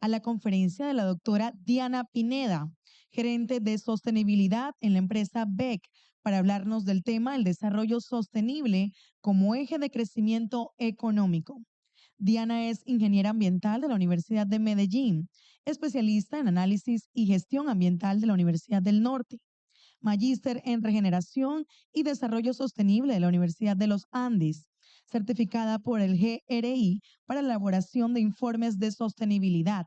a la conferencia de la doctora Diana Pineda, gerente de sostenibilidad en la empresa BEC, para hablarnos del tema del desarrollo sostenible como eje de crecimiento económico. Diana es ingeniera ambiental de la Universidad de Medellín, especialista en análisis y gestión ambiental de la Universidad del Norte, magíster en regeneración y desarrollo sostenible de la Universidad de los Andes, certificada por el GRI para elaboración de informes de sostenibilidad.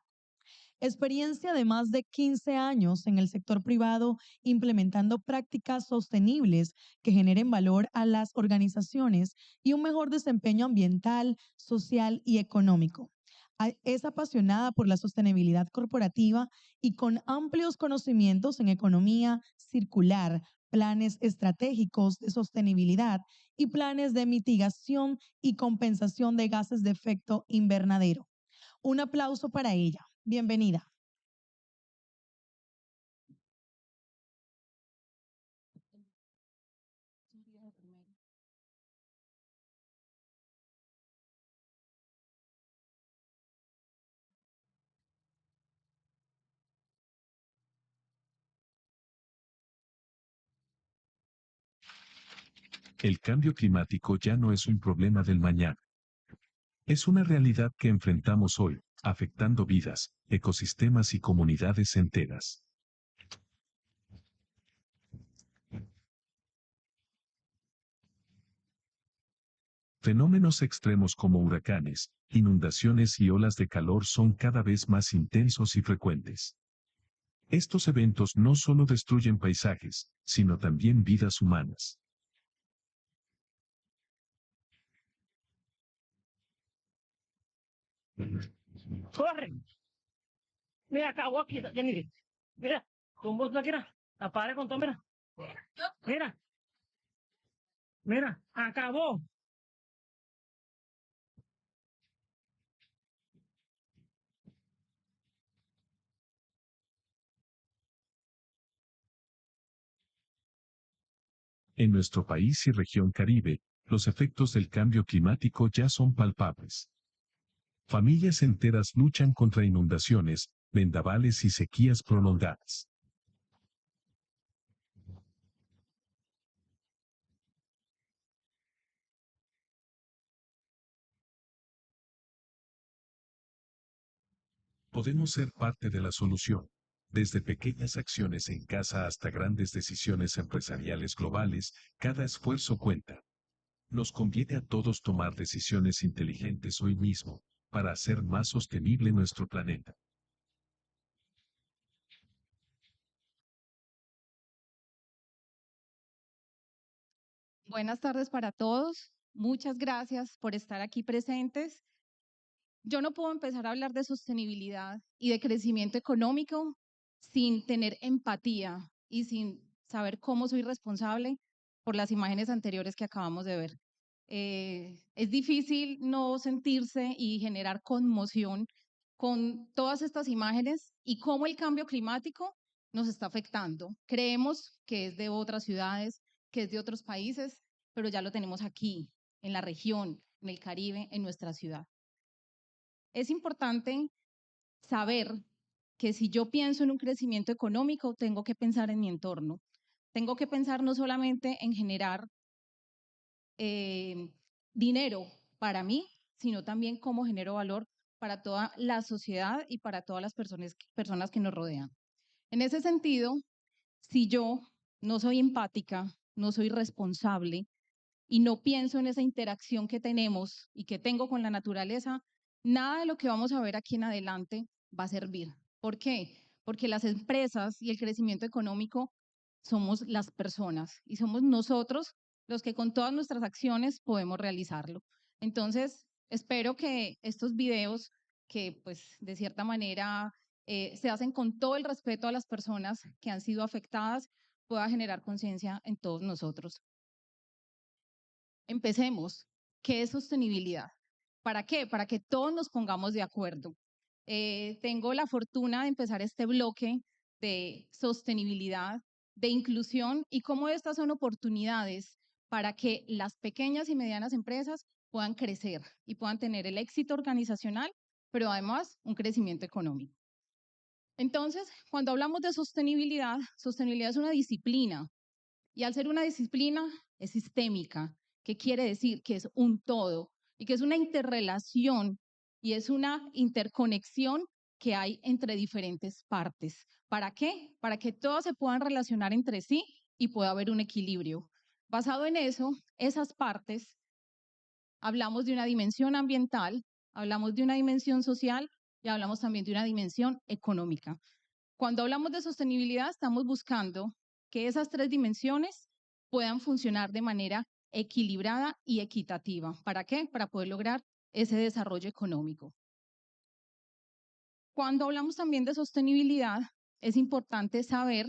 Experiencia de más de 15 años en el sector privado implementando prácticas sostenibles que generen valor a las organizaciones y un mejor desempeño ambiental, social y económico. Es apasionada por la sostenibilidad corporativa y con amplios conocimientos en economía circular, planes estratégicos de sostenibilidad y planes de mitigación y compensación de gases de efecto invernadero. Un aplauso para ella. Bienvenida. El cambio climático ya no es un problema del mañana. Es una realidad que enfrentamos hoy, afectando vidas, ecosistemas y comunidades enteras. Fenómenos extremos como huracanes, inundaciones y olas de calor son cada vez más intensos y frecuentes. Estos eventos no solo destruyen paisajes, sino también vidas humanas. ¡Corre! Mira, acabó aquí, Jenny. Mira, con vos la quiera. Apare con todo, mira. Mira. Mira, acabó. En nuestro país y región Caribe, los efectos del cambio climático ya son palpables. Familias enteras luchan contra inundaciones, vendavales y sequías prolongadas. Podemos ser parte de la solución. Desde pequeñas acciones en casa hasta grandes decisiones empresariales globales, cada esfuerzo cuenta. Nos conviene a todos tomar decisiones inteligentes hoy mismo, para hacer más sostenible nuestro planeta. Buenas tardes para todos. Muchas gracias por estar aquí presentes. Yo no puedo empezar a hablar de sostenibilidad y de crecimiento económico sin tener empatía y sin saber cómo soy responsable por las imágenes anteriores que acabamos de ver. Es difícil no sentirse y generar conmoción con todas estas imágenes y cómo el cambio climático nos está afectando. Creemos que es de otras ciudades, que es de otros países, pero ya lo tenemos aquí, en la región, en el Caribe, en nuestra ciudad. Es importante saber que si yo pienso en un crecimiento económico, tengo que pensar en mi entorno. Tengo que pensar no solamente en generar dinero para mí, sino también cómo genero valor para toda la sociedad y para todas las personas que nos rodean. En ese sentido, si yo no soy empática, no soy responsable y no pienso en esa interacción que tenemos y que tengo con la naturaleza, nada de lo que vamos a ver aquí en adelante va a servir. ¿Por qué? Porque las empresas y el crecimiento económico somos las personas y somos nosotros los que con todas nuestras acciones podemos realizarlo. Entonces, espero que estos videos, que pues de cierta manera se hacen con todo el respeto a las personas que han sido afectadas, pueda generar conciencia en todos nosotros. Empecemos. ¿Qué es sostenibilidad? ¿Para qué? Para que todos nos pongamos de acuerdo. Tengo la fortuna de empezar este bloque de sostenibilidad, de inclusión y cómo estas son oportunidades para que las pequeñas y medianas empresas puedan crecer y puedan tener el éxito organizacional pero además un crecimiento económico. Entonces, cuando hablamos de sostenibilidad, sostenibilidad es una disciplina y al ser una disciplina es sistémica, que quiere decir que es un todo y que es una interrelación y es una interconexión que hay entre diferentes partes. ¿Para qué? Para que todas se puedan relacionar entre sí y pueda haber un equilibrio. Basado en eso, esas partes, hablamos de una dimensión ambiental, hablamos de una dimensión social y hablamos también de una dimensión económica. Cuando hablamos de sostenibilidad, estamos buscando que esas tres dimensiones puedan funcionar de manera equilibrada y equitativa. ¿Para qué? Para poder lograr ese desarrollo económico. Cuando hablamos también de sostenibilidad, es importante saber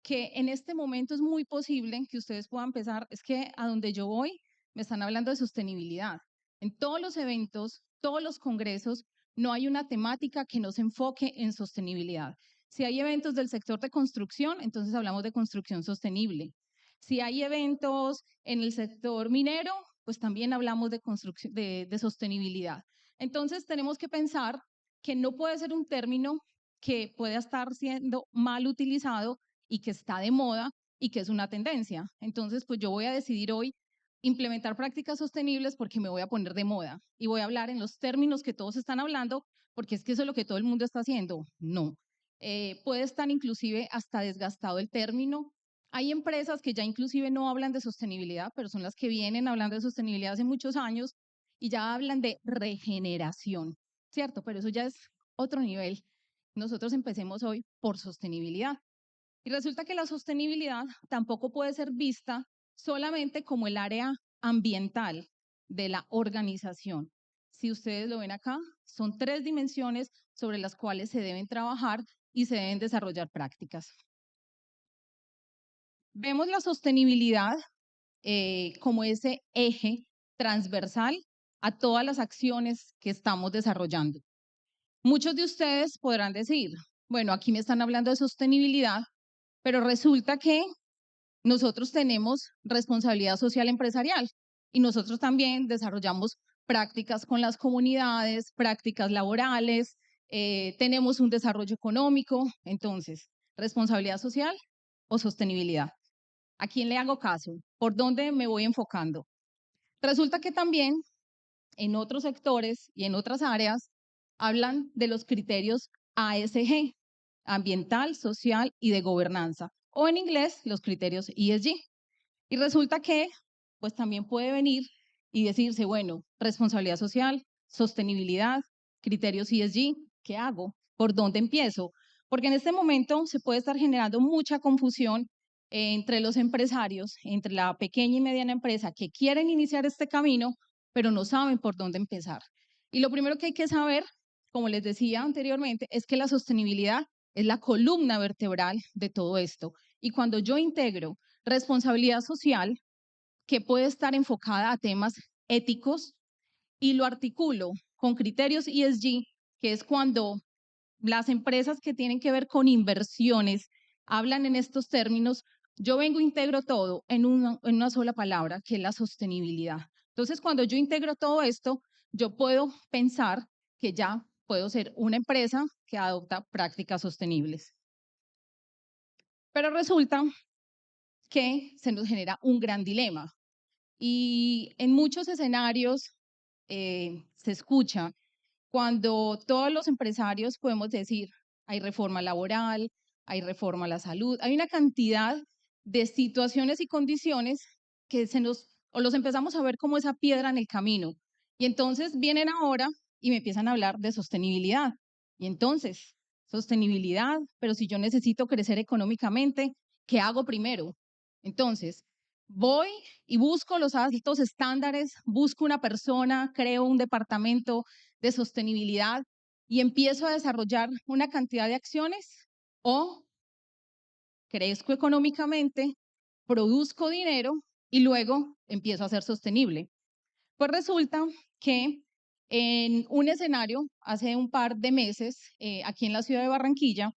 que en este momento es muy posible que ustedes puedan pensar, es que a donde yo voy me están hablando de sostenibilidad. En todos los eventos, todos los congresos, no hay una temática que no se enfoque en sostenibilidad. Si hay eventos del sector de construcción, entonces hablamos de construcción sostenible. Si hay eventos en el sector minero, pues también hablamos de, de sostenibilidad. Entonces tenemos que pensar que no puede ser un término que pueda estar siendo mal utilizado y que está de moda y que es una tendencia. Entonces, pues yo voy a decidir hoy implementar prácticas sostenibles porque me voy a poner de moda y voy a hablar en los términos que todos están hablando porque es que eso es lo que todo el mundo está haciendo. No. Puede estar inclusive hasta desgastado el término. Hay empresas que ya inclusive no hablan de sostenibilidad, pero son las que vienen hablando de sostenibilidad hace muchos años y ya hablan de regeneración, ¿cierto? Pero eso ya es otro nivel. Nosotros empecemos hoy por sostenibilidad. Y resulta que la sostenibilidad tampoco puede ser vista solamente como el área ambiental de la organización. Si ustedes lo ven acá, son tres dimensiones sobre las cuales se deben trabajar y se deben desarrollar prácticas. Vemos la sostenibilidad como ese eje transversal a todas las acciones que estamos desarrollando. Muchos de ustedes podrán decir, bueno, aquí me están hablando de sostenibilidad, pero resulta que nosotros tenemos responsabilidad social empresarial y nosotros también desarrollamos prácticas con las comunidades, prácticas laborales, tenemos un desarrollo económico. Entonces, responsabilidad social o sostenibilidad. ¿A quién le hago caso? ¿Por dónde me voy enfocando? Resulta que también en otros sectores y en otras áreas hablan de los criterios ASG, ambiental, social y de gobernanza, o en inglés los criterios ESG. Y resulta que pues también puede venir y decirse, bueno, responsabilidad social, sostenibilidad, criterios ESG, ¿qué hago? ¿Por dónde empiezo? Porque en este momento se puede estar generando mucha confusión entre los empresarios, entre la pequeña y mediana empresa que quieren iniciar este camino, pero no saben por dónde empezar. Y lo primero que hay que saber, como les decía anteriormente, es que la sostenibilidad es la columna vertebral de todo esto. Y cuando yo integro responsabilidad social, que puede estar enfocada a temas éticos, y lo articulo con criterios ESG, que es cuando las empresas que tienen que ver con inversiones hablan en estos términos, yo vengo e integro todo en una sola palabra, que es la sostenibilidad. Entonces, cuando yo integro todo esto, yo puedo pensar que ya puedo ser una empresa que adopta prácticas sostenibles. Pero resulta que se nos genera un gran dilema. Y en muchos escenarios se escucha cuando todos los empresarios podemos decir, hay reforma laboral, hay reforma a la salud, hay una cantidad de situaciones y condiciones que o los empezamos a ver como esa piedra en el camino. Y entonces vienen ahora y me empiezan a hablar de sostenibilidad. Y entonces, sostenibilidad, pero si yo necesito crecer económicamente, ¿qué hago primero? Entonces, voy y busco los altos estándares, busco una persona, creo un departamento de sostenibilidad y empiezo a desarrollar una cantidad de acciones o crezco económicamente, produzco dinero y luego empiezo a ser sostenible. Pues resulta que en un escenario hace un par de meses aquí en la ciudad de Barranquilla,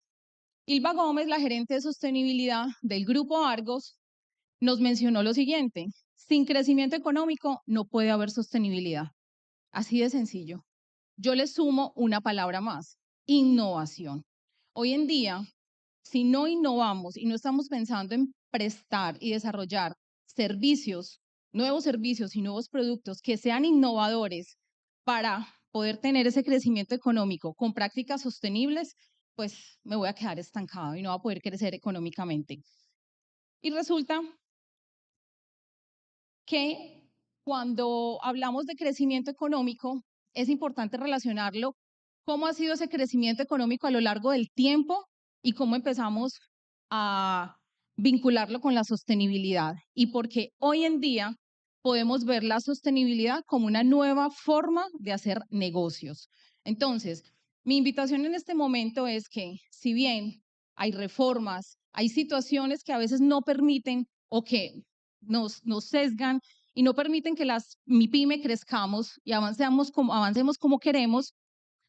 Ilva Gómez, la gerente de sostenibilidad del Grupo Argos, nos mencionó lo siguiente: sin crecimiento económico no puede haber sostenibilidad. Así de sencillo. yo le sumo una palabra más, innovación. Hoy en día, si no innovamos y no estamos pensando en prestar y desarrollar servicios, nuevos servicios y nuevos productos que sean innovadores para poder tener ese crecimiento económico con prácticas sostenibles, pues me voy a quedar estancado y no voy a poder crecer económicamente. Y resulta que cuando hablamos de crecimiento económico, es importante relacionarlo cómo ha sido ese crecimiento económico a lo largo del tiempo y cómo empezamos a vincularlo con la sostenibilidad. Y porque hoy en día podemos ver la sostenibilidad como una nueva forma de hacer negocios. Entonces, mi invitación en este momento es que, si bien hay reformas, hay situaciones que a veces no permiten o que nos sesgan y no permiten que las MIPYME crezcamos y avancemos como queremos,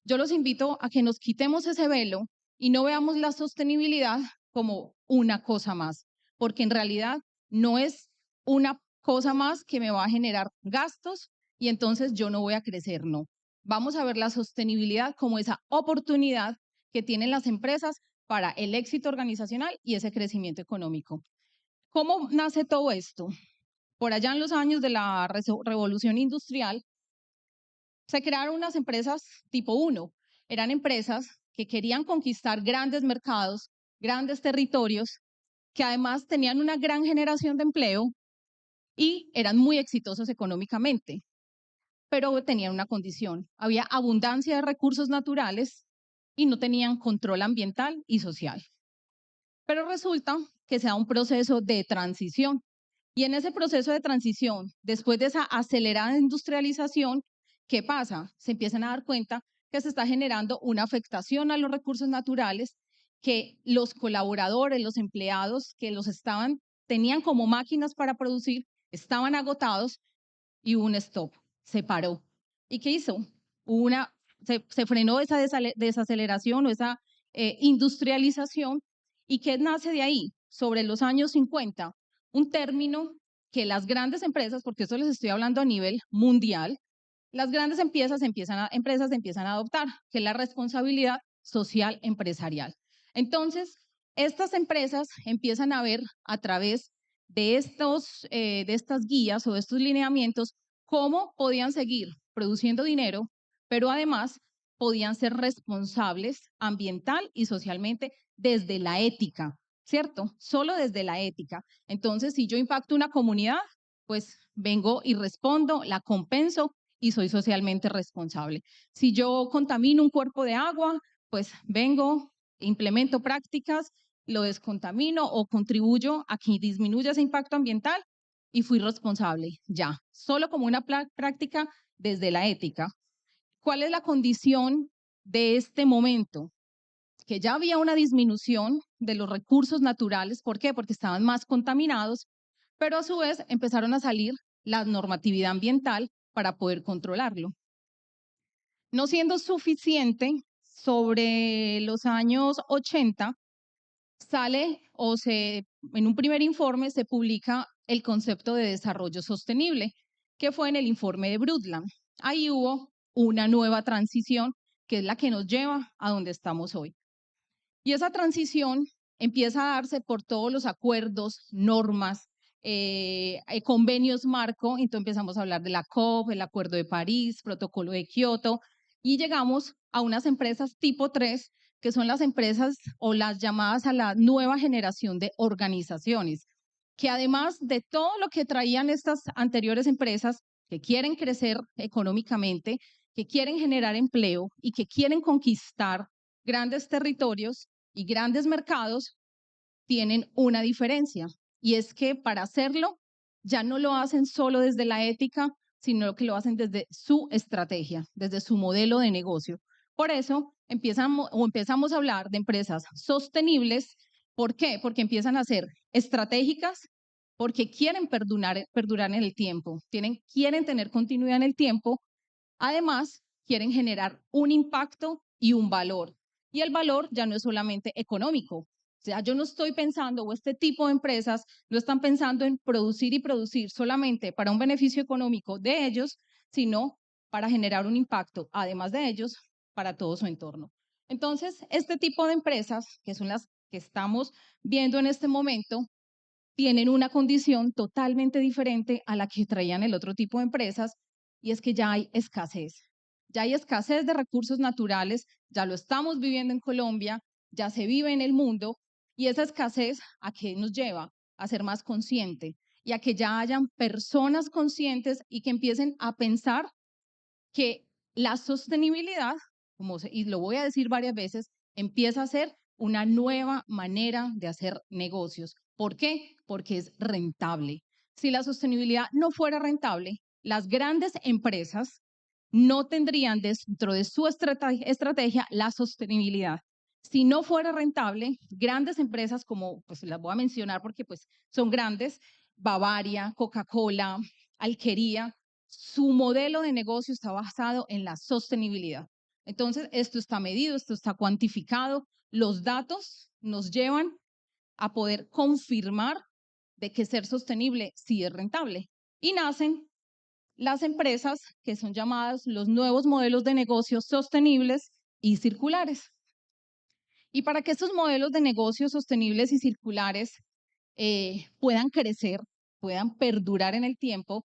yo los invito a que nos quitemos ese velo y no veamos la sostenibilidad como una cosa más, porque en realidad no es una cosa más que me va a generar gastos y entonces yo no voy a crecer, no. Vamos a ver la sostenibilidad como esa oportunidad que tienen las empresas para el éxito organizacional y ese crecimiento económico. ¿Cómo nace todo esto? Por allá en los años de la revolución industrial, se crearon unas empresas tipo 1. Eran empresas que querían conquistar grandes mercados, grandes territorios, que además tenían una gran generación de empleo y eran muy exitosos económicamente. Pero tenían una condición: había abundancia de recursos naturales y no tenían control ambiental y social. Pero resulta que se da un proceso de transición. Y en ese proceso de transición, después de esa acelerada industrialización, ¿qué pasa? Se empiezan a dar cuenta que se está generando una afectación a los recursos naturales, que los colaboradores, los empleados que tenían como máquinas para producir, estaban agotados y hubo un stop, se paró. ¿Y qué hizo? Se frenó esa desaceleración o esa industrialización. ¿Y qué nace de ahí? Sobre los años 50, un término que las grandes empresas, porque esto les estoy hablando a nivel mundial, las grandes empresas empiezan a adoptar, que es la responsabilidad social empresarial. Entonces, estas empresas empiezan a ver a través de estas guías o de estos lineamientos cómo podían seguir produciendo dinero, pero además podían ser responsables ambiental y socialmente desde la ética, ¿cierto? Solo desde la ética. Entonces, si yo impacto una comunidad, pues vengo y respondo, la compenso y soy socialmente responsable. Si yo contamino un cuerpo de agua, pues vengo, implemento prácticas, lo descontamino o contribuyo a que disminuya ese impacto ambiental y fui responsable, ya, solo como una práctica desde la ética. ¿Cuál es la condición de este momento? Que ya había una disminución de los recursos naturales. ¿Por qué? Porque estaban más contaminados, pero a su vez empezaron a salir la normatividad ambiental para poder controlarlo. No siendo suficiente, sobre los años 80 sale en un primer informe se publica el concepto de desarrollo sostenible, que fue en el informe de Brundtland. Ahí hubo una nueva transición que es la que nos lleva a donde estamos hoy. Y esa transición empieza a darse por todos los acuerdos, normas, convenios marco. Entonces empezamos a hablar de la COP, el Acuerdo de París, Protocolo de Kioto, y llegamos a unas empresas tipo 3, que son las empresas o las llamadas a la nueva generación de organizaciones, que además de todo lo que traían estas anteriores empresas, que quieren crecer económicamente, que quieren generar empleo y que quieren conquistar grandes territorios y grandes mercados, tienen una diferencia, y es que para hacerlo ya no lo hacen solo desde la ética, sino que lo hacen desde su estrategia, desde su modelo de negocio. Por eso empezamos a hablar de empresas sostenibles. ¿Por qué? Porque empiezan a ser estratégicas, porque quieren perdurar en el tiempo, quieren tener continuidad en el tiempo. Además, quieren generar un impacto y un valor. Y el valor ya no es solamente económico. O sea, yo no estoy pensando, o este tipo de empresas no están pensando en producir y producir solamente para un beneficio económico de ellos, sino para generar un impacto, además de ellos, para todo su entorno. Entonces, este tipo de empresas, que son las que estamos viendo en este momento, tienen una condición totalmente diferente a la que traían el otro tipo de empresas, y es que ya hay escasez. Ya hay escasez de recursos naturales, ya lo estamos viviendo en Colombia, ya se vive en el mundo, y esa escasez, ¿a qué nos lleva? A ser más consciente y a que ya hayan personas conscientes y que empiecen a pensar que la sostenibilidad, y lo voy a decir varias veces, empieza a ser una nueva manera de hacer negocios. ¿Por qué? Porque es rentable. Si la sostenibilidad no fuera rentable, las grandes empresas no tendrían dentro de su estrategia la sostenibilidad. Si no fuera rentable, grandes empresas como, pues las voy a mencionar porque pues son grandes, Bavaria, Coca-Cola, Alquería, su modelo de negocio está basado en la sostenibilidad. Entonces, esto está medido, esto está cuantificado, los datos nos llevan a poder confirmar de que ser sostenible sí es rentable. Y nacen las empresas que son llamadas los nuevos modelos de negocios sostenibles y circulares. Y para que estos modelos de negocios sostenibles y circulares puedan crecer, puedan perdurar en el tiempo,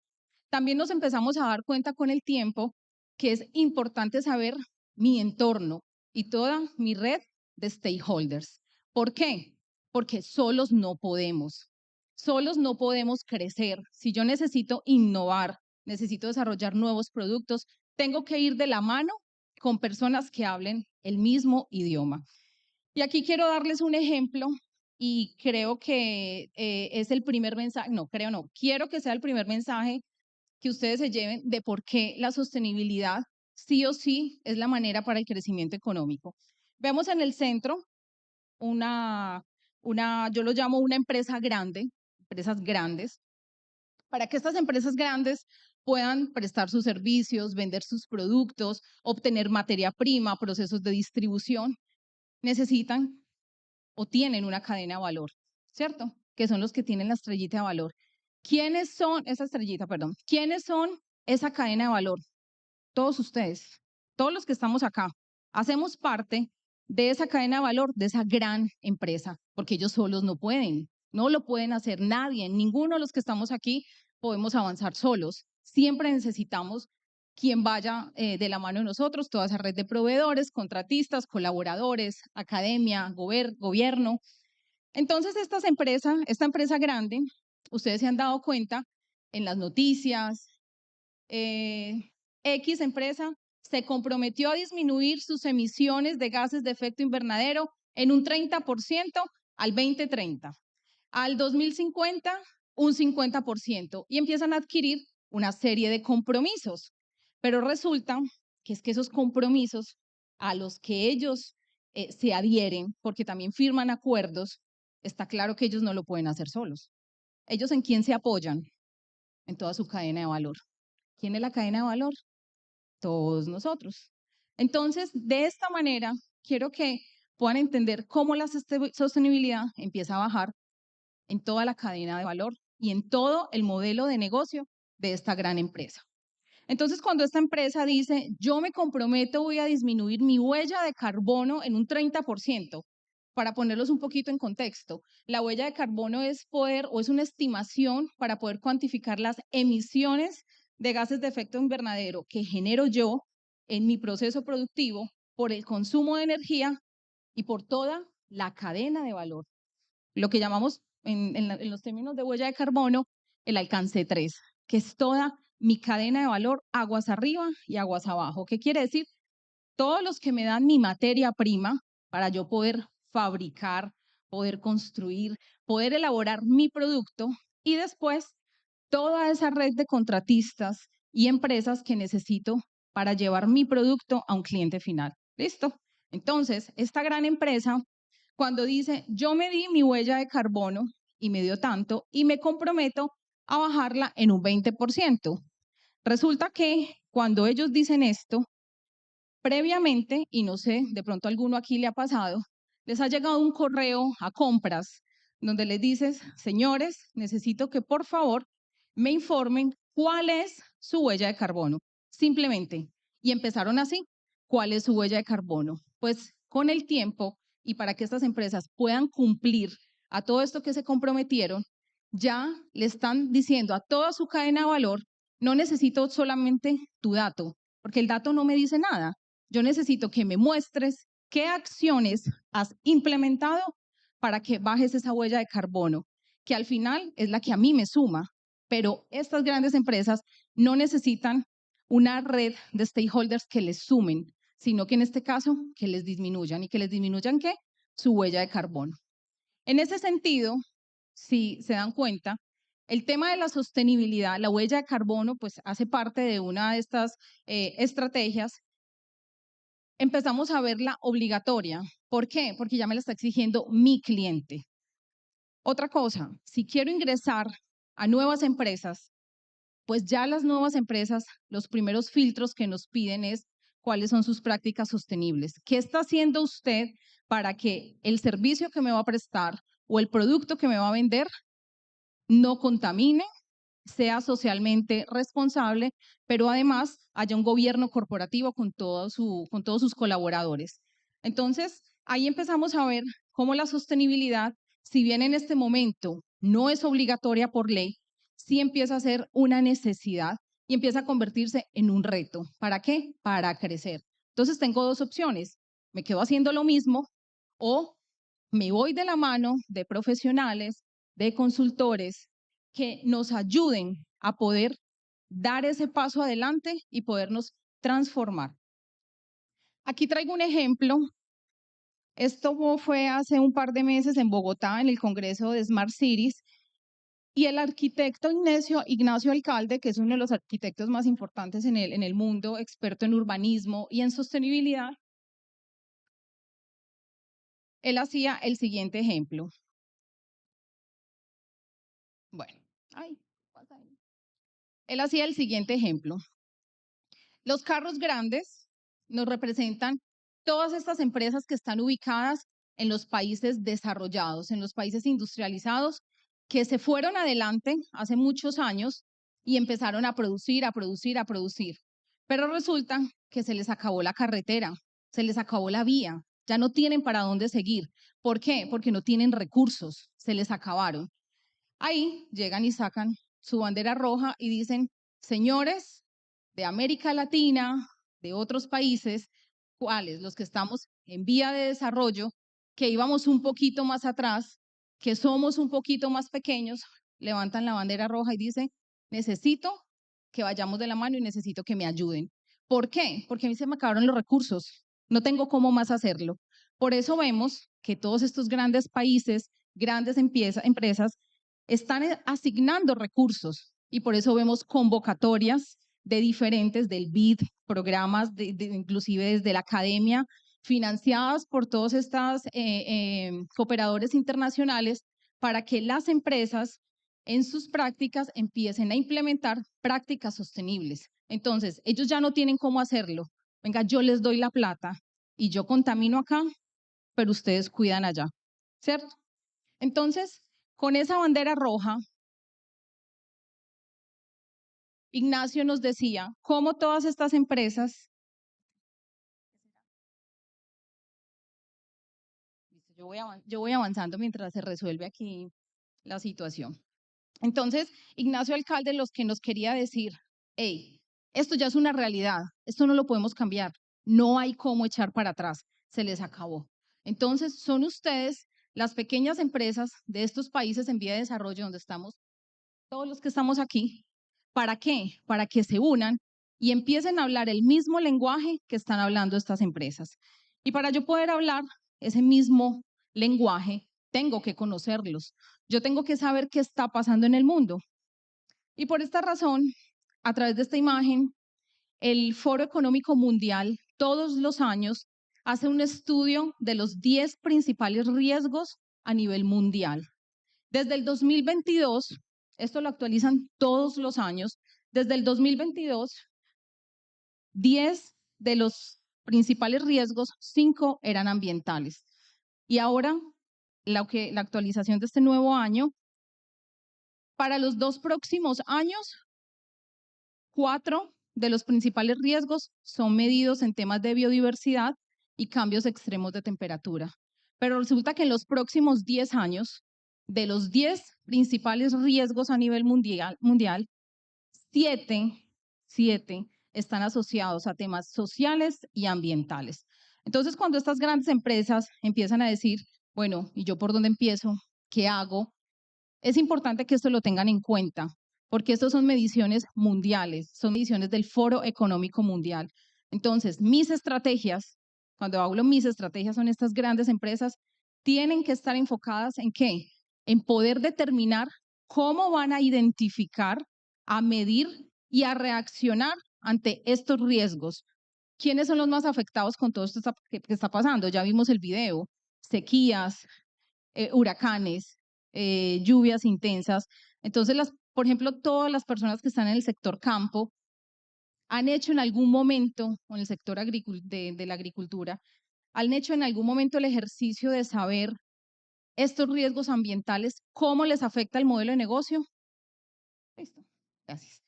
también nos empezamos a dar cuenta con el tiempo que es importante saber mi entorno y toda mi red de stakeholders. ¿Por qué? Porque solos no podemos crecer. Si yo necesito innovar, necesito desarrollar nuevos productos, tengo que ir de la mano con personas que hablen el mismo idioma. Y aquí quiero darles un ejemplo y creo que es el primer mensaje, quiero que sea el primer mensaje que ustedes se lleven de por qué la sostenibilidad sí o sí es la manera para el crecimiento económico. Vemos en el centro yo lo llamo una empresa grande, empresas grandes. Para que estas empresas grandes puedan prestar sus servicios, vender sus productos, obtener materia prima, procesos de distribución, necesitan o tienen una cadena de valor, ¿cierto? Que son los que tienen la estrellita de valor. ¿Quiénes son esa estrellita, perdón? ¿Quiénes son esa cadena de valor? Todos ustedes, todos los que estamos acá, hacemos parte de esa cadena de valor, de esa gran empresa, porque ellos solos no pueden, no lo pueden hacer nadie, ninguno de los que estamos aquí podemos avanzar solos. Siempre necesitamos quien vaya de la mano de nosotros, toda esa red de proveedores, contratistas, colaboradores, academia, gobierno. Entonces, esta empresa grande, ustedes se han dado cuenta en las noticias, X empresa se comprometió a disminuir sus emisiones de gases de efecto invernadero en un 30% al 2030. Al 2050, un 50%. Y empiezan a adquirir una serie de compromisos. Pero resulta que es que esos compromisos a los que ellos se adhieren, porque también firman acuerdos, está claro que ellos no lo pueden hacer solos. ¿Ellos en quién se apoyan? En toda su cadena de valor. ¿Quién es la cadena de valor? Todos nosotros. Entonces, de esta manera, quiero que puedan entender cómo la sostenibilidad empieza a bajar en toda la cadena de valor y en todo el modelo de negocio de esta gran empresa. Entonces, cuando esta empresa dice, yo me comprometo, voy a disminuir mi huella de carbono en un 30%, para ponerlos un poquito en contexto, la huella de carbono es una estimación para poder cuantificar las emisiones de gases de efecto invernadero que genero yo en mi proceso productivo por el consumo de energía y por toda la cadena de valor. Lo que llamamos en los términos de huella de carbono, el alcance 3, que es toda mi cadena de valor, aguas arriba y aguas abajo. ¿Qué quiere decir? Todos los que me dan mi materia prima para yo poder fabricar, poder construir, poder elaborar mi producto y después toda esa red de contratistas y empresas que necesito para llevar mi producto a un cliente final. ¿Listo? Entonces, esta gran empresa, cuando dice, yo me di mi huella de carbono y me dio tanto y me comprometo a bajarla en un 20%. Resulta que cuando ellos dicen esto, previamente, y no sé, de pronto a alguno aquí le ha pasado, les ha llegado un correo a compras donde les dices, señores, necesito que por favor me informen cuál es su huella de carbono. simplemente. Y empezaron así. ¿Cuál es su huella de carbono? Pues con el tiempo y para que estas empresas puedan cumplir a todo esto que se comprometieron, ya le están diciendo a toda su cadena de valor, no necesito solamente tu dato, porque el dato no me dice nada. Yo necesito que me muestres qué acciones has implementado para que bajes esa huella de carbono, que al final es la que a mí me suma. Pero estas grandes empresas no necesitan una red de stakeholders que les sumen, sino que en este caso que les disminuyan. ¿Y que les disminuyan qué? Su huella de carbono. En ese sentido, si se dan cuenta, el tema de la sostenibilidad, la huella de carbono, pues hace parte de una de estas estrategias. Empezamos a verla obligatoria. ¿Por qué? Porque ya me la está exigiendo mi cliente. Otra cosa, si quiero ingresar a nuevas empresas, pues ya las nuevas empresas, los primeros filtros que nos piden es cuáles son sus prácticas sostenibles. ¿Qué está haciendo usted para que el servicio que me va a prestar o el producto que me va a vender no contamine, sea socialmente responsable, pero además haya un gobierno corporativo con todos sus colaboradores? Entonces, ahí empezamos a ver cómo la sostenibilidad, si bien en este momento no es obligatoria por ley, sí empieza a ser una necesidad y empieza a convertirse en un reto. ¿Para qué? Para crecer. Entonces, tengo dos opciones. Me quedo haciendo lo mismo o me voy de la mano de profesionales, de consultores que nos ayuden a poder dar ese paso adelante y podernos transformar. Aquí traigo un ejemplo. Esto fue hace un par de meses en Bogotá, en el Congreso de Smart Cities, y el arquitecto Ignacio Alcalde, que es uno de los arquitectos más importantes en el mundo, experto en urbanismo y en sostenibilidad, él hacía el siguiente ejemplo. Bueno, él hacía el siguiente ejemplo. Los carros grandes nos representan todas estas empresas que están ubicadas en los países desarrollados, en los países industrializados, que se fueron adelante hace muchos años y empezaron a producir, a producir, a producir. Pero resulta que se les acabó la carretera, se les acabó la vía, ya no tienen para dónde seguir. ¿Por qué? Porque no tienen recursos, se les acabaron. Ahí llegan y sacan su bandera roja y dicen, señores de América Latina, de otros países, ¿cuáles? Los que estamos en vía de desarrollo, que íbamos un poquito más atrás, que somos un poquito más pequeños, levantan la bandera roja y dicen, necesito que vayamos de la mano y necesito que me ayuden. ¿Por qué? Porque a mí se me acabaron los recursos, no tengo cómo más hacerlo. Por eso vemos que todos estos grandes países, grandes empresas, están asignando recursos y por eso vemos convocatorias de diferentes del BID, programas inclusive desde la academia, financiadas por todos estos cooperadores internacionales para que las empresas en sus prácticas empiecen a implementar prácticas sostenibles. Entonces, ellos ya no tienen cómo hacerlo. Venga, yo les doy la plata y yo contamino acá, pero ustedes cuidan allá, ¿cierto? Entonces, con esa bandera roja, Ignacio nos decía cómo todas estas empresas, yo voy avanzando mientras se resuelve aquí la situación. Entonces, Ignacio Alcalde los que nos quería decir, hey, esto ya es una realidad, esto no lo podemos cambiar, no hay cómo echar para atrás, se les acabó. Entonces, son ustedes, las pequeñas empresas de estos países en vía de desarrollo donde estamos, todos los que estamos aquí, ¿para qué? Para que se unan y empiecen a hablar el mismo lenguaje que están hablando estas empresas. Y para yo poder hablar ese mismo lenguaje, tengo que conocerlos. Yo tengo que saber qué está pasando en el mundo. Y por esta razón, a través de esta imagen, el Foro Económico Mundial todos los años hace un estudio de los 10 principales riesgos a nivel mundial. Desde el 2022, esto lo actualizan todos los años, desde el 2022, 10 de los principales riesgos, 5 eran ambientales. Y ahora, la actualización de este nuevo año, para los 2 próximos años, 4 de los principales riesgos son medidos en temas de biodiversidad y cambios extremos de temperatura. Pero resulta que en los próximos 10 años, de los 10 principales riesgos a nivel mundial, 7 están asociados a temas sociales y ambientales. Entonces, cuando estas grandes empresas empiezan a decir, bueno, ¿y yo por dónde empiezo? ¿Qué hago? Es importante que esto lo tengan en cuenta, porque estas son mediciones mundiales, son mediciones del Foro Económico Mundial. Entonces, mis estrategias, cuando hablo mis estrategias, son estas grandes empresas, tienen que estar enfocadas en ¿qué? En poder determinar cómo van a identificar, a medir y a reaccionar ante estos riesgos. ¿Quiénes son los más afectados con todo esto que está pasando? Ya vimos el video, sequías, huracanes, lluvias intensas. Entonces, por ejemplo, todas las personas que están en el sector campo han hecho en algún momento, o en el sector de la agricultura, han hecho en algún momento el ejercicio de saber estos riesgos ambientales, cómo les afecta el modelo de negocio. Listo, gracias.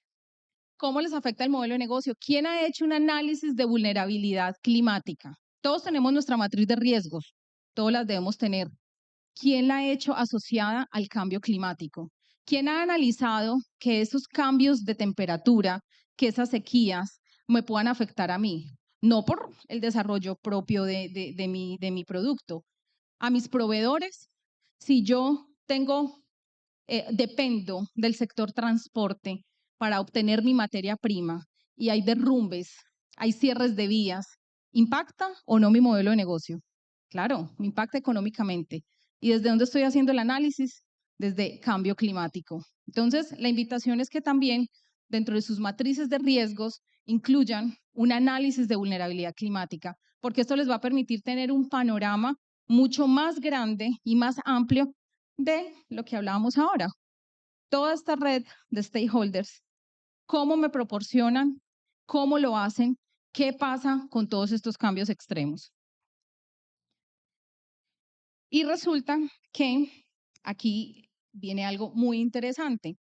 ¿Cómo les afecta el modelo de negocio? ¿Quién ha hecho un análisis de vulnerabilidad climática? Todos tenemos nuestra matriz de riesgos, todas las debemos tener. ¿Quién la ha hecho asociada al cambio climático? ¿Quién ha analizado que esos cambios de temperatura, que esas sequías me puedan afectar a mí? No por el desarrollo propio de mi producto. A mis proveedores, si yo dependo del sector transporte para obtener mi materia prima y hay derrumbes, hay cierres de vías, ¿impacta o no mi modelo de negocio? Claro, me impacta económicamente. ¿Y desde dónde estoy haciendo el análisis? Desde cambio climático. Entonces, la invitación es que también dentro de sus matrices de riesgos incluyan un análisis de vulnerabilidad climática, porque esto les va a permitir tener un panorama mucho más grande y más amplio de lo que hablábamos ahora. Toda esta red de stakeholders, cómo me proporcionan, cómo lo hacen, qué pasa con todos estos cambios extremos. Y resulta que aquí viene algo muy interesante.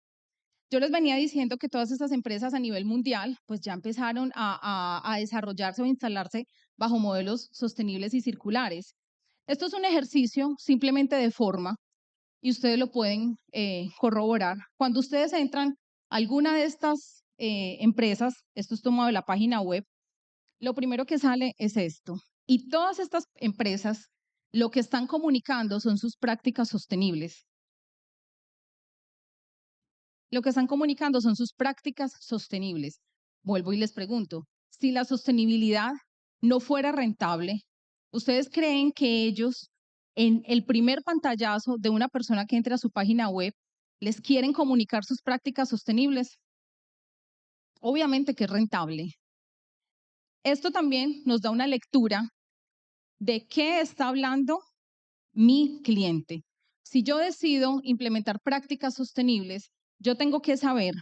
Yo les venía diciendo que todas estas empresas a nivel mundial pues ya empezaron a desarrollarse o instalarse bajo modelos sostenibles y circulares. Esto es un ejercicio simplemente de forma y ustedes lo pueden corroborar. Cuando ustedes entran a alguna de estas empresas, esto es tomado de la página web, lo primero que sale es esto. Y todas estas empresas lo que están comunicando son sus prácticas sostenibles. Lo que están comunicando son sus prácticas sostenibles. Vuelvo y les pregunto, si la sostenibilidad no fuera rentable, ¿ustedes creen que ellos en el primer pantallazo de una persona que entra a su página web les quieren comunicar sus prácticas sostenibles? Obviamente que es rentable. Esto también nos da una lectura de qué está hablando mi cliente. Si yo decido implementar prácticas sostenibles, yo tengo que saber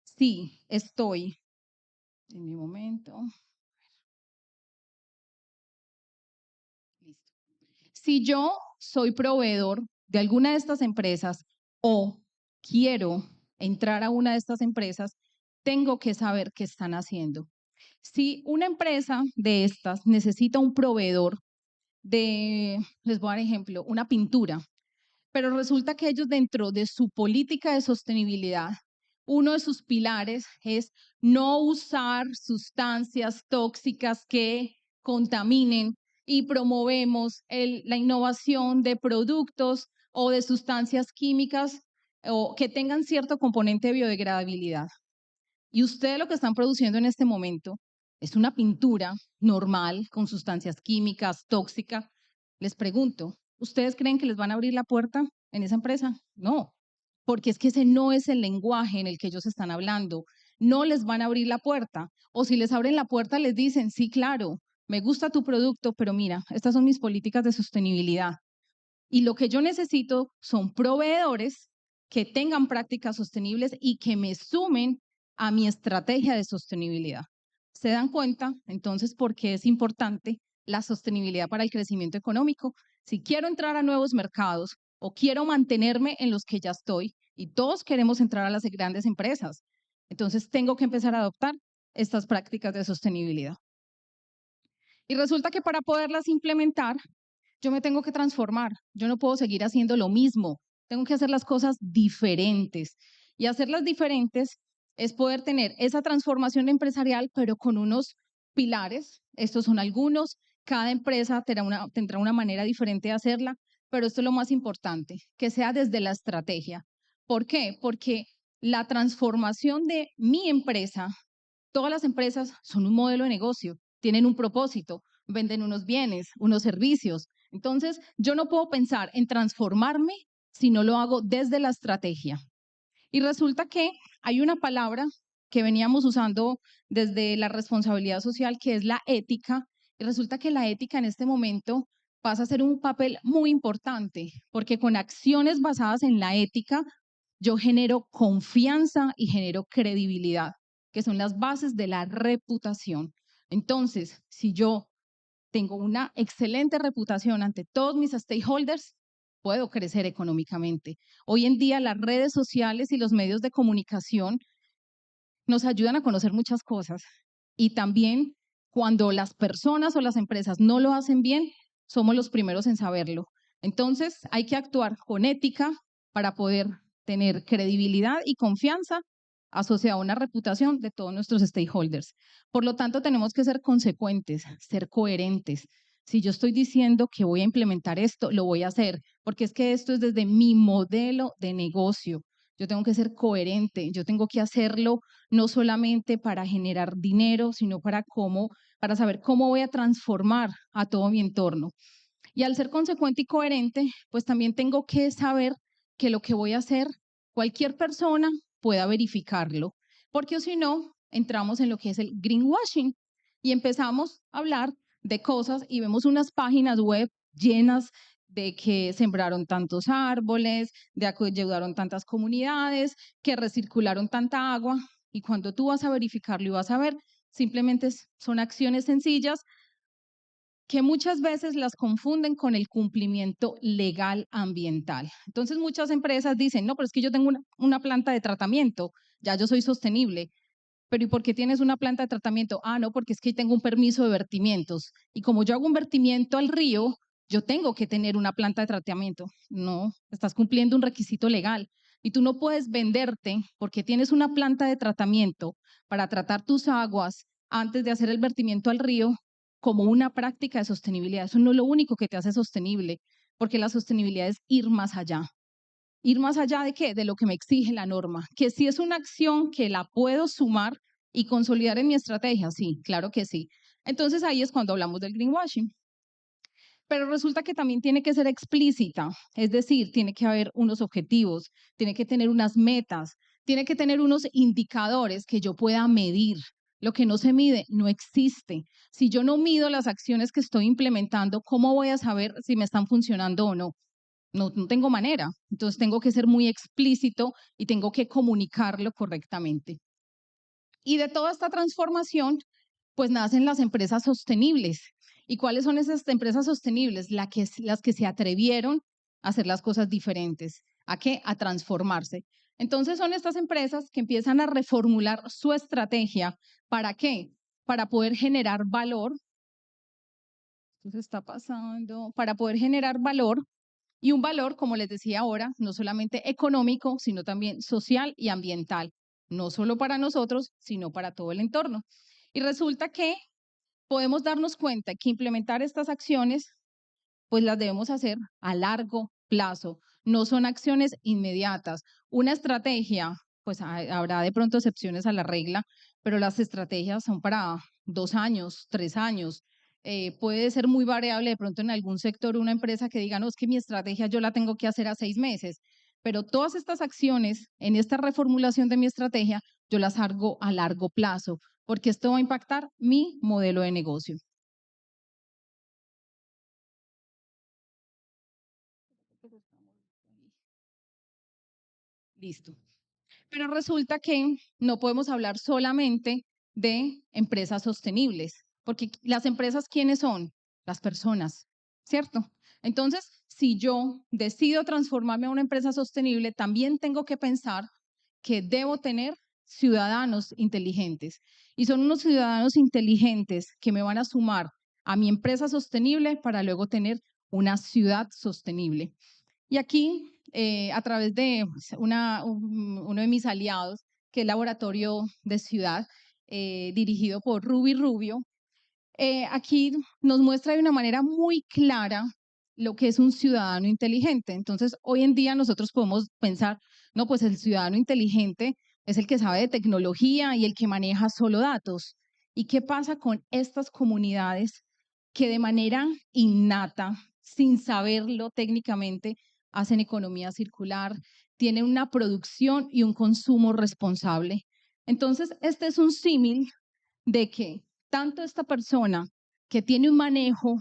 si estoy, en mi momento, listo. Si yo soy proveedor de alguna de estas empresas o quiero entrar a una de estas empresas, tengo que saber qué están haciendo. Si una empresa de estas necesita un proveedor les voy a dar ejemplo, una pintura, pero resulta que ellos dentro de su política de sostenibilidad, uno de sus pilares es no usar sustancias tóxicas que contaminen y promovemos la innovación de productos o de sustancias químicas o que tengan cierto componente de biodegradabilidad. Y ustedes lo que están produciendo en este momento es una pintura normal con sustancias químicas, tóxicas. Les pregunto, ¿ustedes creen que les van a abrir la puerta en esa empresa? No, porque es que ese no es el lenguaje en el que ellos están hablando. No les van a abrir la puerta. O si les abren la puerta, les dicen, sí, claro, me gusta tu producto, pero mira, estas son mis políticas de sostenibilidad. Y lo que yo necesito son proveedores que tengan prácticas sostenibles y que me sumen a mi estrategia de sostenibilidad. ¿Se dan cuenta? Entonces, ¿por qué es importante la sostenibilidad para el crecimiento económico? Si quiero entrar a nuevos mercados o quiero mantenerme en los que ya estoy, y todos queremos entrar a las grandes empresas, entonces tengo que empezar a adoptar estas prácticas de sostenibilidad. Y resulta que para poderlas implementar, yo me tengo que transformar. Yo no puedo seguir haciendo lo mismo. Tengo que hacer las cosas diferentes. Y hacerlas diferentes es poder tener esa transformación empresarial, pero con unos pilares. Estos son algunos. Cada empresa tendrá una manera diferente de hacerla, pero esto es lo más importante, que sea desde la estrategia. ¿Por qué? Porque la transformación de mi empresa, todas las empresas son un modelo de negocio, tienen un propósito, venden unos bienes, unos servicios. Entonces, yo no puedo pensar en transformarme si no lo hago desde la estrategia. Y resulta que hay una palabra que veníamos usando desde la responsabilidad social, que es la ética, y resulta que la ética en este momento pasa a ser un papel muy importante, porque con acciones basadas en la ética, yo genero confianza y genero credibilidad, que son las bases de la reputación. Entonces, si yo tengo una excelente reputación ante todos mis stakeholders, puedo crecer económicamente. Hoy en día las redes sociales y los medios de comunicación nos ayudan a conocer muchas cosas y también cuando las personas o las empresas no lo hacen bien, somos los primeros en saberlo. Entonces hay que actuar con ética para poder tener credibilidad y confianza asociada a una reputación de todos nuestros stakeholders. Por lo tanto, tenemos que ser consecuentes, ser coherentes. Si yo estoy diciendo que voy a implementar esto, lo voy a hacer, porque es que esto es desde mi modelo de negocio. Yo tengo que ser coherente, yo tengo que hacerlo no solamente para generar dinero, sino para saber cómo voy a transformar a todo mi entorno. Y al ser consecuente y coherente, pues también tengo que saber que lo que voy a hacer, cualquier persona pueda verificarlo, porque si no, entramos en lo que es el greenwashing y empezamos a hablar de cosas y vemos unas páginas web llenas de que sembraron tantos árboles, de que ayudaron tantas comunidades, que recircularon tanta agua, y cuando tú vas a verificarlo y vas a ver, simplemente son acciones sencillas que muchas veces las confunden con el cumplimiento legal ambiental. Entonces muchas empresas dicen, no, pero es que yo tengo una planta de tratamiento, ya yo soy sostenible. Pero ¿y por qué tienes una planta de tratamiento? Ah, no, porque es que tengo un permiso de vertimientos. Y como yo hago un vertimiento al río, yo tengo que tener una planta de tratamiento. No, estás cumpliendo un requisito legal. Y tú no puedes venderte porque tienes una planta de tratamiento para tratar tus aguas antes de hacer el vertimiento al río como una práctica de sostenibilidad. Eso no es lo único que te hace sostenible, porque la sostenibilidad es ir más allá. ¿Ir más allá de qué? De lo que me exige la norma. Que si es una acción que la puedo sumar y consolidar en mi estrategia, sí, claro que sí. Entonces ahí es cuando hablamos del greenwashing. Pero resulta que también tiene que ser explícita, es decir, tiene que haber unos objetivos, tiene que tener unas metas, tiene que tener unos indicadores que yo pueda medir. Lo que no se mide no existe. Si yo no mido las acciones que estoy implementando, ¿cómo voy a saber si me están funcionando o no? No tengo manera. Entonces tengo que ser muy explícito y tengo que comunicarlo correctamente. Y de toda esta transformación, pues nacen las empresas sostenibles. ¿Y cuáles son esas empresas sostenibles? Las que se atrevieron a hacer las cosas diferentes. ¿A qué? A transformarse. Entonces son estas empresas que empiezan a reformular su estrategia. ¿Para qué? Para poder generar valor. Esto se está pasando. Para poder generar valor. Y un valor, como les decía ahora, no solamente económico, sino también social y ambiental. No solo para nosotros, sino para todo el entorno. Y resulta que podemos darnos cuenta que implementar estas acciones, pues las debemos hacer a largo plazo. No son acciones inmediatas. Una estrategia, pues habrá de pronto excepciones a la regla, pero las estrategias son para 2 años, 3 años. Puede ser muy variable de pronto en algún sector, una empresa que diga, no, es que mi estrategia yo la tengo que hacer a 6 meses, pero todas estas acciones en esta reformulación de mi estrategia, yo las hago a largo plazo, porque esto va a impactar mi modelo de negocio. Listo. Pero resulta que no podemos hablar solamente de empresas sostenibles, porque las empresas, ¿quiénes son? Las personas, ¿cierto? Entonces, si yo decido transformarme a una empresa sostenible, también tengo que pensar que debo tener ciudadanos inteligentes. Y son unos ciudadanos inteligentes que me van a sumar a mi empresa sostenible para luego tener una ciudad sostenible. Y aquí, a través de uno de mis aliados, que es el Laboratorio de Ciudad, dirigido por Ruby Rubio, aquí nos muestra de una manera muy clara lo que es un ciudadano inteligente. Entonces, hoy en día nosotros podemos pensar, no, pues el ciudadano inteligente es el que sabe de tecnología y el que maneja solo datos. ¿Y qué pasa con estas comunidades que de manera innata, sin saberlo técnicamente, hacen economía circular, tienen una producción y un consumo responsable? Entonces, este es un símil de que tanto esta persona que tiene un manejo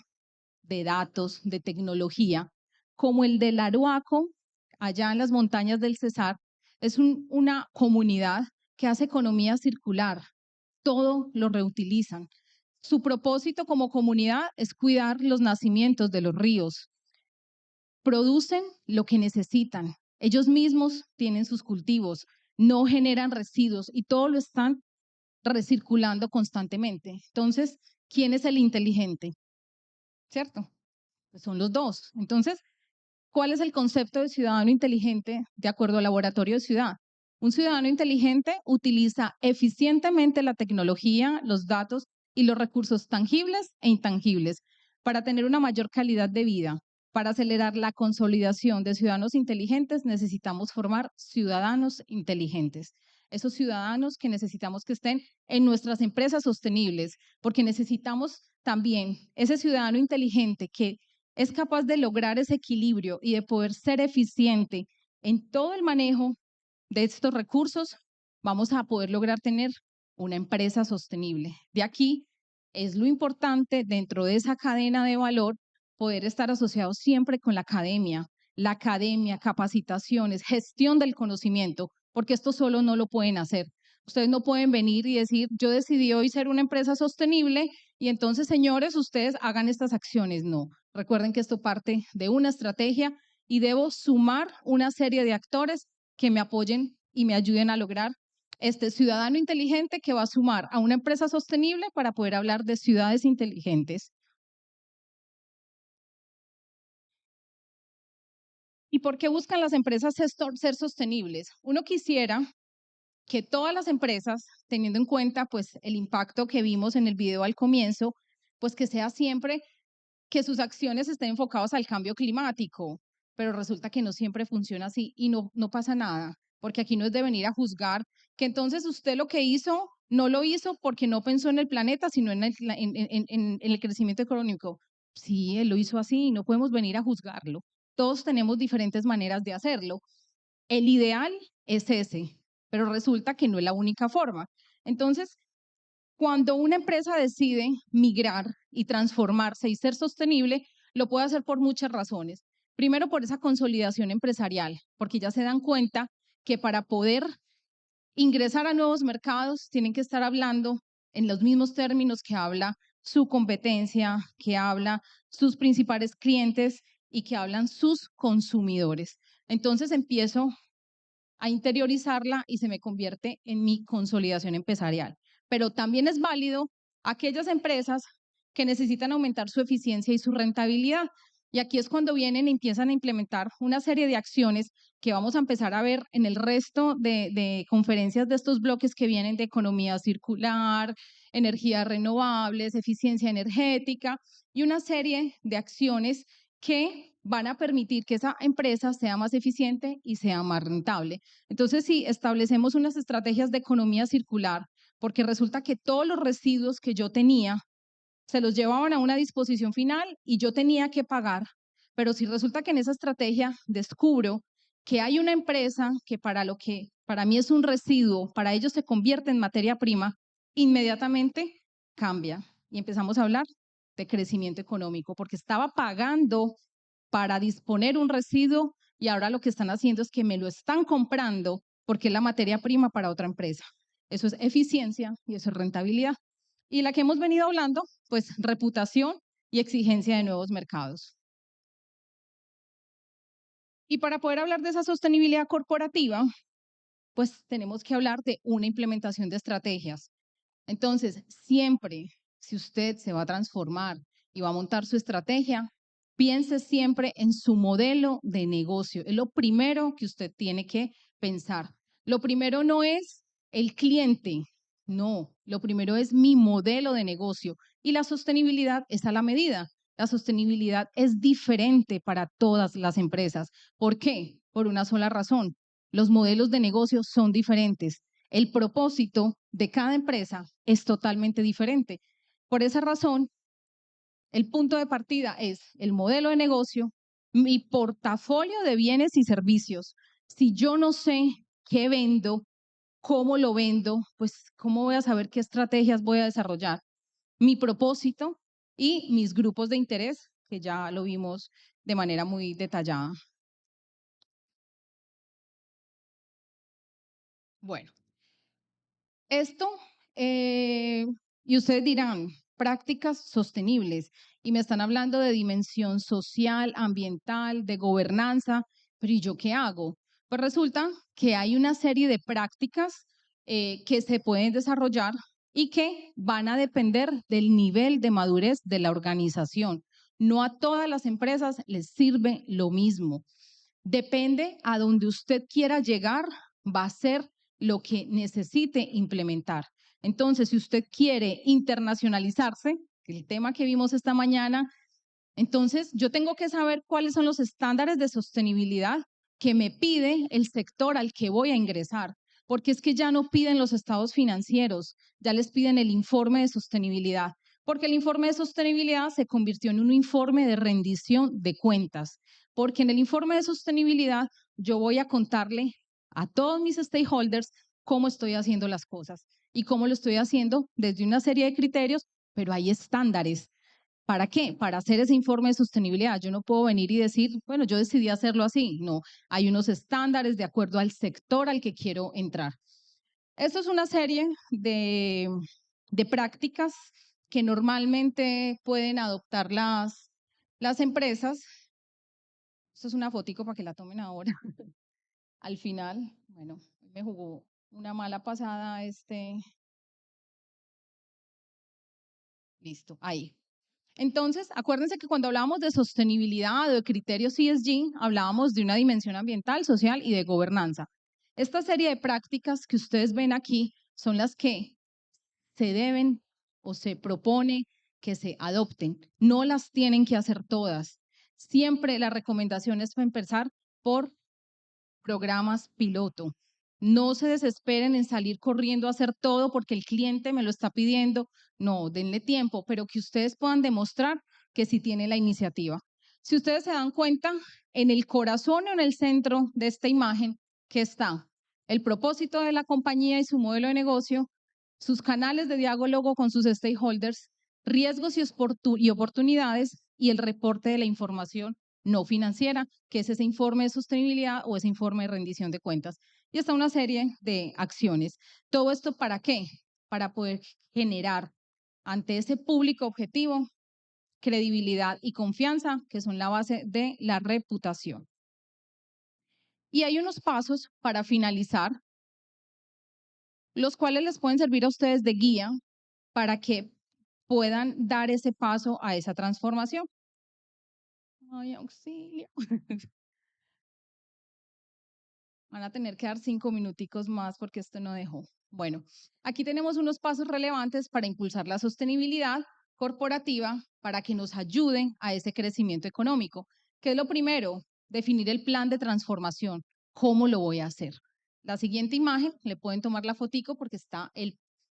de datos, de tecnología, como el del Aruaco, allá en las montañas del Cesar, es una comunidad que hace economía circular, todo lo reutilizan. Su propósito como comunidad es cuidar los nacimientos de los ríos, producen lo que necesitan, ellos mismos tienen sus cultivos, no generan residuos y todo lo están recirculando constantemente. Entonces, ¿quién es el inteligente? ¿Cierto? Pues son los dos. Entonces, ¿cuál es el concepto de ciudadano inteligente de acuerdo al Laboratorio de Ciudad? Un ciudadano inteligente utiliza eficientemente la tecnología, los datos y los recursos tangibles e intangibles para tener una mayor calidad de vida. Para acelerar la consolidación de ciudadanos inteligentes, necesitamos formar ciudadanos inteligentes. Esos ciudadanos que necesitamos que estén en nuestras empresas sostenibles, porque necesitamos también ese ciudadano inteligente que es capaz de lograr ese equilibrio y de poder ser eficiente en todo el manejo de estos recursos, vamos a poder lograr tener una empresa sostenible. De aquí es lo importante dentro de esa cadena de valor poder estar asociado siempre con la academia, capacitaciones, gestión del conocimiento, porque esto solo no lo pueden hacer. Ustedes no pueden venir y decir, yo decidí hoy ser una empresa sostenible y entonces, señores, ustedes hagan estas acciones. No, recuerden que esto parte de una estrategia y debo sumar una serie de actores que me apoyen y me ayuden a lograr este ciudadano inteligente que va a sumar a una empresa sostenible para poder hablar de ciudades inteligentes. ¿Y por qué buscan las empresas ser sostenibles? Uno quisiera que todas las empresas, teniendo en cuenta pues el impacto que vimos en el video al comienzo, pues que sea siempre que sus acciones estén enfocadas al cambio climático, pero resulta que no siempre funciona así y no pasa nada, porque aquí no es de venir a juzgar que entonces usted lo que hizo no lo hizo porque no pensó en el planeta, sino en el crecimiento económico. Sí, él lo hizo así y no podemos venir a juzgarlo. Todos tenemos diferentes maneras de hacerlo. El ideal es ese, pero resulta que no es la única forma. Entonces, cuando una empresa decide migrar y transformarse y ser sostenible, lo puede hacer por muchas razones. Primero, por esa consolidación empresarial, porque ya se dan cuenta que para poder ingresar a nuevos mercados tienen que estar hablando en los mismos términos que habla su competencia, que habla sus principales clientes y que hablan sus consumidores. Entonces empiezo a interiorizarla y se me convierte en mi consolidación empresarial. Pero también es válido aquellas empresas que necesitan aumentar su eficiencia y su rentabilidad. Y aquí es cuando vienen y empiezan a implementar una serie de acciones que vamos a empezar a ver en el resto de conferencias de estos bloques que vienen de economía circular, energías renovables, eficiencia energética y una serie de acciones que van a permitir que esa empresa sea más eficiente y sea más rentable. Entonces, si establecemos unas estrategias de economía circular, porque resulta que todos los residuos que yo tenía se los llevaban a una disposición final y yo tenía que pagar, pero si resulta que en esa estrategia descubro que hay una empresa que para lo que para mí es un residuo, para ellos se convierte en materia prima, inmediatamente cambia y empezamos a hablar de crecimiento económico, porque estaba pagando para disponer un residuo y ahora lo que están haciendo es que me lo están comprando porque es la materia prima para otra empresa. Eso es eficiencia y eso es rentabilidad. Y la que hemos venido hablando, pues reputación y exigencia de nuevos mercados. Y para poder hablar de esa sostenibilidad corporativa, pues tenemos que hablar de una implementación de estrategias. Entonces, siempre, si usted se va a transformar y va a montar su estrategia, piense siempre en su modelo de negocio. Es lo primero que usted tiene que pensar. Lo primero no es el cliente, no, lo primero es mi modelo de negocio y la sostenibilidad es a la medida. La sostenibilidad es diferente para todas las empresas. ¿Por qué? Por una sola razón. Los modelos de negocio son diferentes. El propósito de cada empresa es totalmente diferente. Por esa razón, el punto de partida es el modelo de negocio, mi portafolio de bienes y servicios. Si yo no sé qué vendo, cómo lo vendo, pues cómo voy a saber qué estrategias voy a desarrollar. Mi propósito y mis grupos de interés, que ya lo vimos de manera muy detallada. Bueno, esto, y ustedes dirán, prácticas sostenibles, y me están hablando de dimensión social, ambiental, de gobernanza, pero ¿y yo qué hago? Pues resulta que hay una serie de prácticas que se pueden desarrollar y que van a depender del nivel de madurez de la organización. No a todas las empresas les sirve lo mismo. Depende a donde usted quiera llegar, va a ser lo que necesite implementar. Entonces, si usted quiere internacionalizarse, el tema que vimos esta mañana, entonces yo tengo que saber cuáles son los estándares de sostenibilidad que me pide el sector al que voy a ingresar, porque es que ya no piden los estados financieros, ya les piden el informe de sostenibilidad, porque el informe de sostenibilidad se convirtió en un informe de rendición de cuentas, porque en el informe de sostenibilidad yo voy a contarle a todos mis stakeholders cómo estoy haciendo las cosas y cómo lo estoy haciendo desde una serie de criterios, pero hay estándares. ¿Para qué? Para hacer ese informe de sostenibilidad. Yo no puedo venir y decir, bueno, yo decidí hacerlo así. No, hay unos estándares de acuerdo al sector al que quiero entrar. Esto es una serie de prácticas que normalmente pueden adoptar las empresas. Esto es una fotico para que la tomen ahora. Al final, bueno, me jugó una mala pasada listo, ahí. Entonces, acuérdense que cuando hablábamos de sostenibilidad o de criterios ESG, hablábamos de una dimensión ambiental, social y de gobernanza. Esta serie de prácticas que ustedes ven aquí son las que se deben o se propone que se adopten. No las tienen que hacer todas. Siempre la recomendación es empezar por programas piloto. No se desesperen en salir corriendo a hacer todo porque el cliente me lo está pidiendo. No, denle tiempo, pero que ustedes puedan demostrar que sí tiene la iniciativa. Si ustedes se dan cuenta, en el corazón o en el centro de esta imagen, que está el propósito de la compañía y su modelo de negocio, sus canales de diálogo con sus stakeholders, riesgos y oportunidades y el reporte de la información no financiera, que es ese informe de sostenibilidad o ese informe de rendición de cuentas. Y está una serie de acciones. ¿Todo esto para qué? Para poder generar ante ese público objetivo credibilidad y confianza, que son la base de la reputación. Y hay unos pasos para finalizar, los cuales les pueden servir a ustedes de guía para que puedan dar ese paso a esa transformación. Ay, auxilio. Van a tener que dar 5 minuticos más porque esto no dejó. Bueno, aquí tenemos unos pasos relevantes para impulsar la sostenibilidad corporativa para que nos ayuden a ese crecimiento económico. ¿Qué es lo primero? Definir el plan de transformación. ¿Cómo lo voy a hacer? La siguiente imagen, le pueden tomar la fotico porque está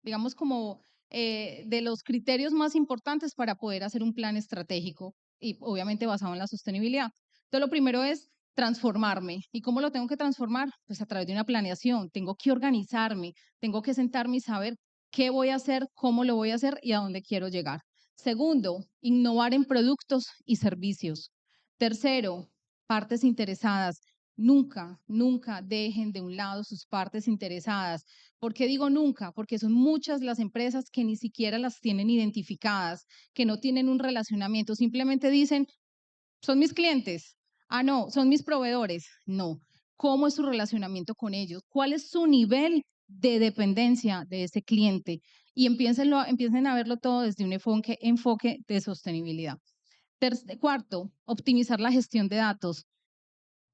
digamos como de los criterios más importantes para poder hacer un plan estratégico y obviamente basado en la sostenibilidad. Entonces, lo primero es transformarme. ¿Y cómo lo tengo que transformar? Pues a través de una planeación. Tengo que organizarme, tengo que sentarme y saber qué voy a hacer, cómo lo voy a hacer y a dónde quiero llegar. Segundo, innovar en productos y servicios. Tercero, partes interesadas. Nunca, nunca dejen de un lado sus partes interesadas. ¿Por qué digo nunca? Porque son muchas las empresas que ni siquiera las tienen identificadas, que no tienen un relacionamiento, simplemente dicen, son mis clientes. Ah, no, son mis proveedores. No. cómo es su relacionamiento con ellos, cuál es su nivel de dependencia de ese cliente y empiecen a verlo todo desde un enfoque de sostenibilidad. Cuarto, optimizar la gestión de datos,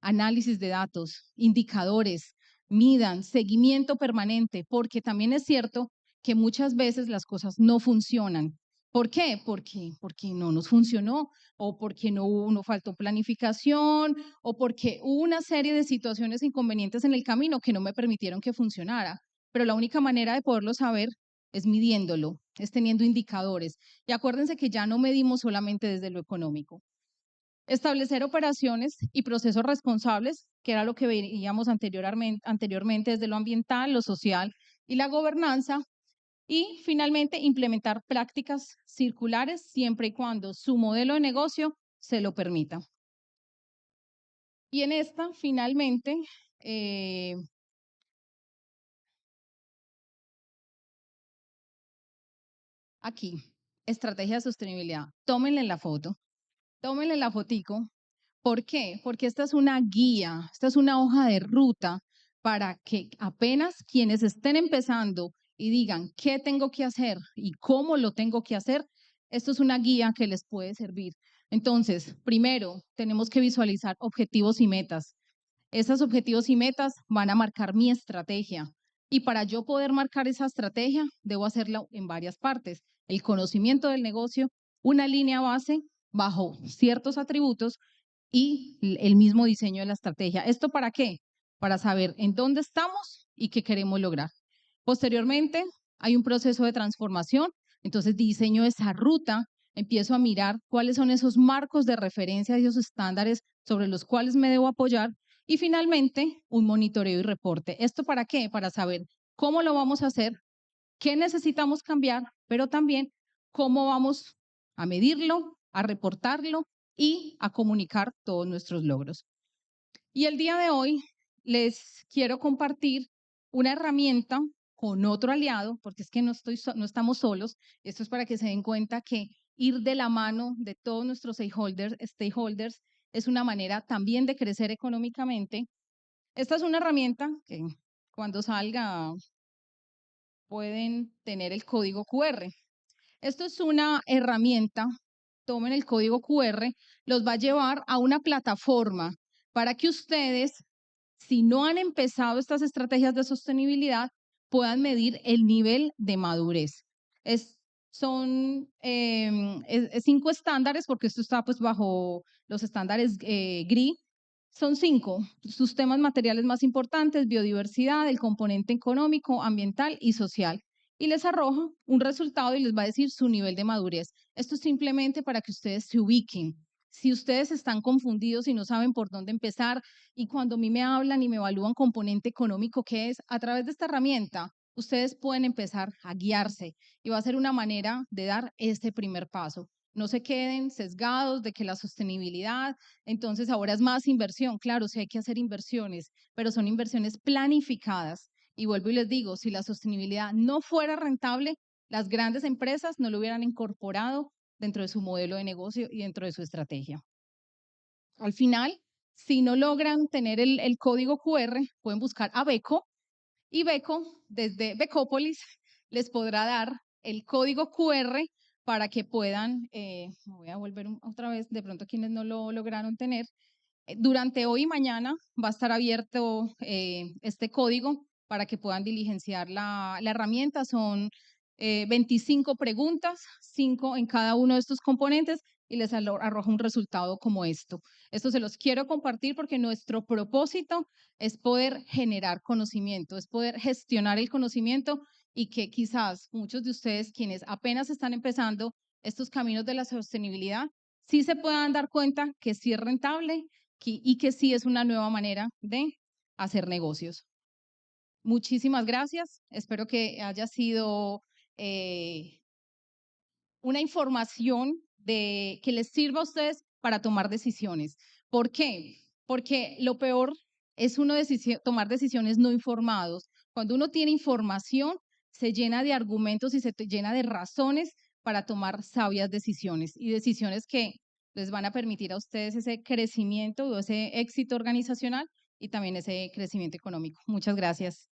análisis de datos, indicadores, midan, seguimiento permanente, porque también es cierto que muchas veces las cosas no funcionan. ¿Por qué? Porque no nos funcionó, o porque no faltó planificación, o porque hubo una serie de situaciones inconvenientes en el camino que no me permitieron que funcionara. Pero la única manera de poderlo saber es midiéndolo, es teniendo indicadores. Y acuérdense que ya no medimos solamente desde lo económico. Establecer operaciones y procesos responsables, que era lo que veíamos anteriormente desde lo ambiental, lo social y la gobernanza. Y finalmente, implementar prácticas circulares siempre y cuando su modelo de negocio se lo permita. Y en esta, finalmente, aquí, estrategia de sostenibilidad. Tómenle la foto, tómenle la fotico. ¿Por qué? Porque esta es una guía, esta es una hoja de ruta para que apenas quienes estén empezando y digan qué tengo que hacer y cómo lo tengo que hacer, esto es una guía que les puede servir. Entonces, primero, tenemos que visualizar objetivos y metas. Esos objetivos y metas van a marcar mi estrategia. Y para yo poder marcar esa estrategia, debo hacerla en varias partes. El conocimiento del negocio, una línea base bajo ciertos atributos y el mismo diseño de la estrategia. ¿Esto para qué? Para saber en dónde estamos y qué queremos lograr. Posteriormente, hay un proceso de transformación, entonces diseño esa ruta, empiezo a mirar cuáles son esos marcos de referencia y esos estándares sobre los cuales me debo apoyar y finalmente un monitoreo y reporte. ¿Esto para qué? Para saber cómo lo vamos a hacer, qué necesitamos cambiar, pero también cómo vamos a medirlo, a reportarlo y a comunicar todos nuestros logros. Y el día de hoy les quiero compartir una herramienta con otro aliado, porque es que no estamos solos. Esto es para que se den cuenta que ir de la mano de todos nuestros stakeholders es una manera también de crecer económicamente. Esta es una herramienta que cuando salga pueden tener el código QR. Esto es una herramienta, tomen el código QR, los va a llevar a una plataforma para que ustedes, si no han empezado estas estrategias de sostenibilidad, puedan medir el nivel de madurez. Son 5 estándares, porque esto está pues bajo los estándares GRI. Son 5, sus temas materiales más importantes: biodiversidad, el componente económico, ambiental y social. Y les arroja un resultado y les va a decir su nivel de madurez. Esto es simplemente para que ustedes se ubiquen. Si ustedes están confundidos y no saben por dónde empezar, y cuando a mí me hablan y me evalúan componente económico, ¿qué es? A través de esta herramienta, ustedes pueden empezar a guiarse y va a ser una manera de dar este primer paso. No se queden sesgados de que la sostenibilidad, entonces ahora es más inversión. Claro, sí hay que hacer inversiones, pero son inversiones planificadas. Y vuelvo y les digo, si la sostenibilidad no fuera rentable, las grandes empresas no lo hubieran incorporado dentro de su modelo de negocio y dentro de su estrategia. Al final, si no logran tener el código QR, pueden buscar a Beco y Beco, desde Becópolis, les podrá dar el código QR para que puedan, me voy a volver otra vez, de pronto quienes no lo lograron tener, durante hoy y mañana va a estar abierto este código para que puedan diligenciar la herramienta. Son 25 preguntas, 5 en cada uno de estos componentes y les arroja un resultado como esto. Esto se los quiero compartir porque nuestro propósito es poder generar conocimiento, es poder gestionar el conocimiento y que quizás muchos de ustedes quienes apenas están empezando estos caminos de la sostenibilidad, sí se puedan dar cuenta que sí es rentable y que sí es una nueva manera de hacer negocios. Muchísimas gracias. Espero que haya sido una información que les sirva a ustedes para tomar decisiones. ¿Por qué? Porque lo peor es tomar decisiones no informados. Cuando uno tiene información, se llena de argumentos y se llena de razones para tomar sabias decisiones y decisiones que les van a permitir a ustedes ese crecimiento o ese éxito organizacional y también ese crecimiento económico. Muchas gracias.